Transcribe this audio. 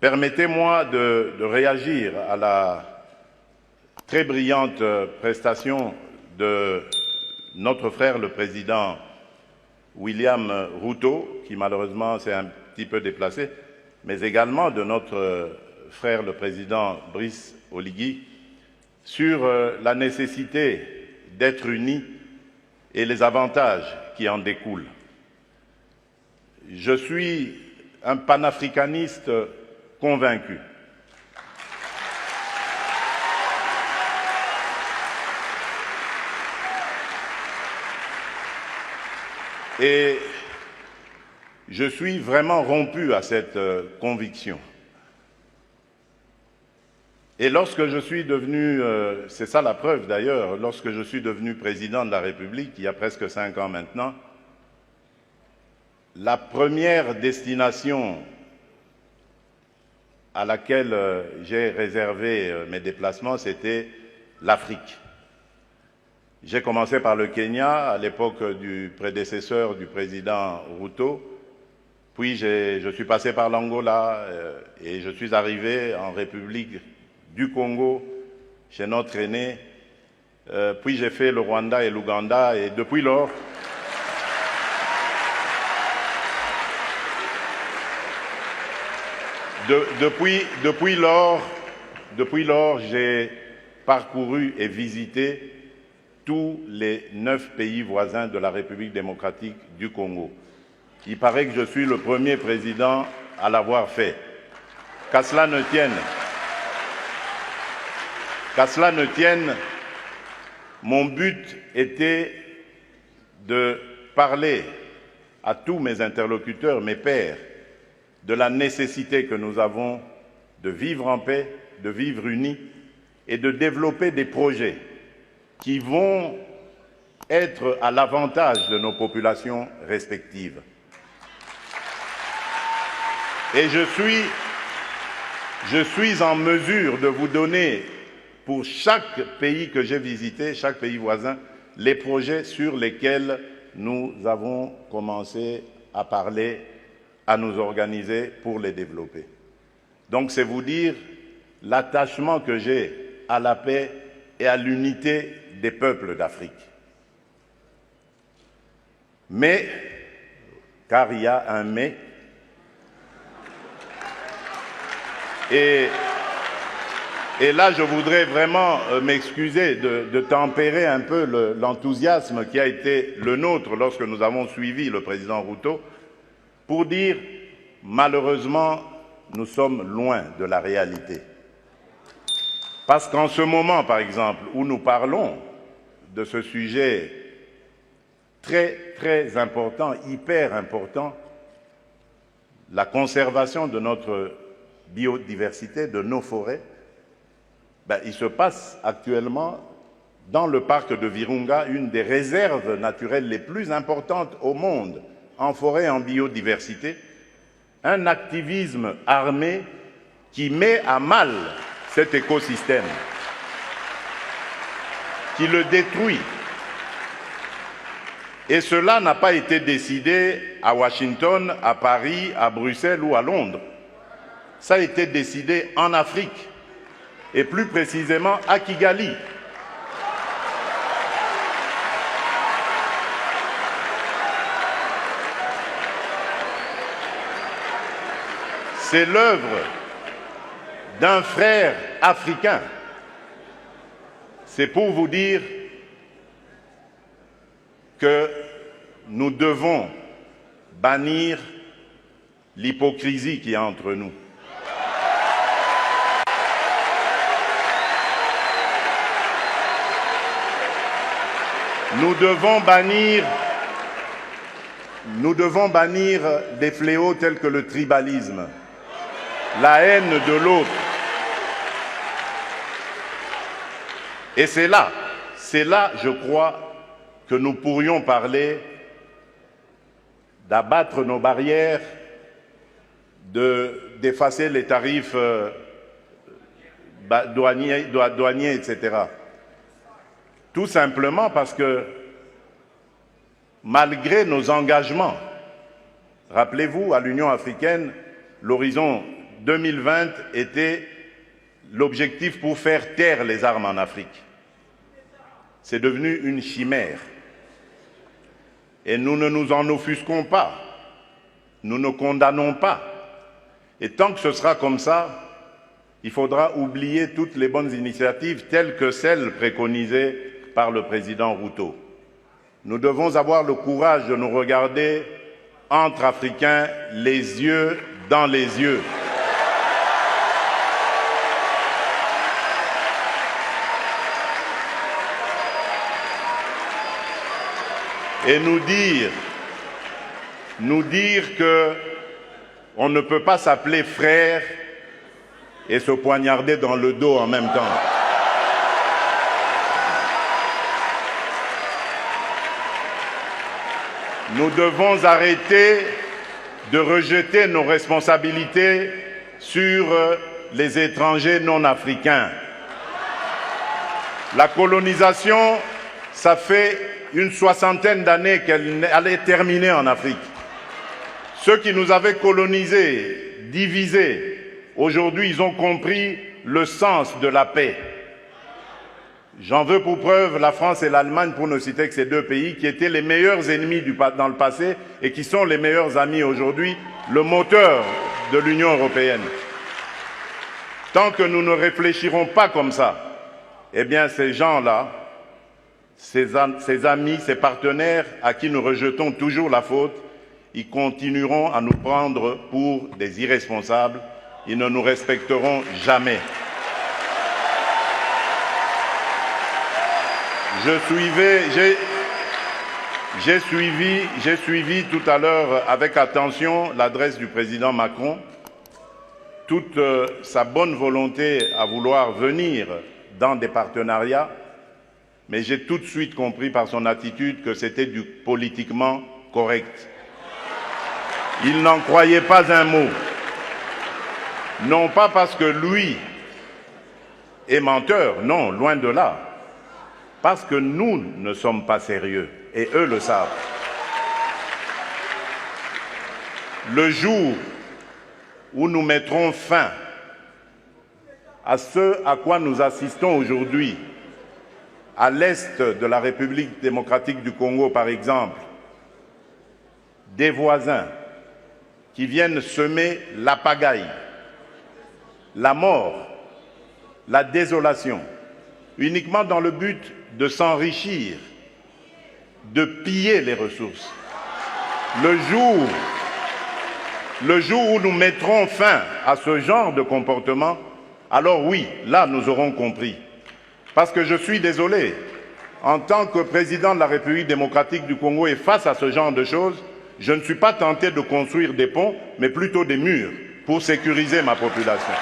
Permettez-moi de réagir à la très brillante prestation de notre frère le président William Ruto, qui malheureusement s'est un petit peu déplacé, mais également de notre frère le président Brice Oligui, sur la nécessité d'être unis et les avantages qui en découlent. Je suis un panafricaniste convaincu. Et je suis vraiment rompu à cette conviction. Et lorsque je suis devenu, c'est ça la preuve d'ailleurs, lorsque je suis devenu président de la République, il y a presque 5 ans maintenant, la première destination à laquelle j'ai réservé mes déplacements, c'était l'Afrique. J'ai commencé par le Kenya, à l'époque du prédécesseur du président Ruto, puis je suis passé par l'Angola et je suis arrivé en République du Congo, chez notre aîné, puis j'ai fait le Rwanda et l'Ouganda, et depuis lors, depuis lors, j'ai parcouru et visité tous les 9 pays voisins de la République démocratique du Congo. Il paraît que je suis le premier président à l'avoir fait. Qu'à cela ne tienne, mon but était de parler à tous mes interlocuteurs, mes pairs, de la nécessité que nous avons de vivre en paix, de vivre unis et de développer des projets qui vont être à l'avantage de nos populations respectives. Et je suis en mesure de vous donner, pour chaque pays que j'ai visité, chaque pays voisin, les projets sur lesquels nous avons commencé à parler, à nous organiser pour les développer. Donc c'est vous dire l'attachement que j'ai à la paix et à l'unité des peuples d'Afrique. Mais, car il y a un mais, et là je voudrais vraiment m'excuser de tempérer un peu l'enthousiasme qui a été le nôtre lorsque nous avons suivi le président Ruto, pour dire, malheureusement, nous sommes loin de la réalité. Parce qu'en ce moment, par exemple, où nous parlons de ce sujet très, très important, hyper important, la conservation de notre biodiversité, de nos forêts, il se passe actuellement dans le parc de Virunga, une des réserves naturelles les plus importantes au monde, en forêt et en biodiversité, un activisme armé qui met à mal cet écosystème, qui le détruit. Et cela n'a pas été décidé à Washington, à Paris, à Bruxelles ou à Londres. Ça a été décidé en Afrique, et plus précisément à Kigali. C'est l'œuvre d'un frère africain. C'est pour vous dire que nous devons bannir l'hypocrisie qui est entre nous. Nous devons bannir des fléaux tels que le tribalisme, la haine de l'autre. Et c'est là, je crois, que nous pourrions parler d'abattre nos barrières, d'effacer les tarifs douaniers, etc. Tout simplement parce que, malgré nos engagements, rappelez-vous, à l'Union africaine, l'horizon 2020 était l'objectif pour faire taire les armes en Afrique. C'est devenu une chimère. Et nous ne nous en offusquons pas. Nous ne condamnons pas. Et tant que ce sera comme ça, il faudra oublier toutes les bonnes initiatives telles que celles préconisées par le président Ruto. Nous devons avoir le courage de nous regarder entre Africains, les yeux dans les yeux. Et nous dire que on ne peut pas s'appeler frère et se poignarder dans le dos en même temps. Nous devons arrêter de rejeter nos responsabilités sur les étrangers non africains. La colonisation, ça fait une soixantaine d'années qu'elle allait terminer en Afrique. Ceux qui nous avaient colonisés, divisés, aujourd'hui ils ont compris le sens de la paix. J'en veux pour preuve la France et l'Allemagne, pour ne citer que ces deux pays, qui étaient les meilleurs ennemis dans le passé et qui sont les meilleurs amis aujourd'hui, le moteur de l'Union européenne. Tant que nous ne réfléchirons pas comme ça, eh bien ces gens-là, ces amis, ces partenaires à qui nous rejetons toujours la faute, ils continueront à nous prendre pour des irresponsables. Ils ne nous respecteront jamais. J'ai suivi tout à l'heure avec attention l'adresse du président Macron, toute sa bonne volonté à vouloir venir dans des partenariats, mais j'ai tout de suite compris par son attitude que c'était du politiquement correct. Il n'en croyait pas un mot. Non pas parce que lui est menteur, non, loin de là. Parce que nous ne sommes pas sérieux, et eux le savent. Le jour où nous mettrons fin à ce à quoi nous assistons aujourd'hui, à l'est de la République démocratique du Congo par exemple, des voisins qui viennent semer la pagaille, la mort, la désolation, uniquement dans le but de s'enrichir, de piller les ressources. Le jour où nous mettrons fin à ce genre de comportement, alors oui, là nous aurons compris. Parce que je suis désolé, en tant que président de la République démocratique du Congo et face à ce genre de choses, je ne suis pas tenté de construire des ponts, mais plutôt des murs pour sécuriser ma population.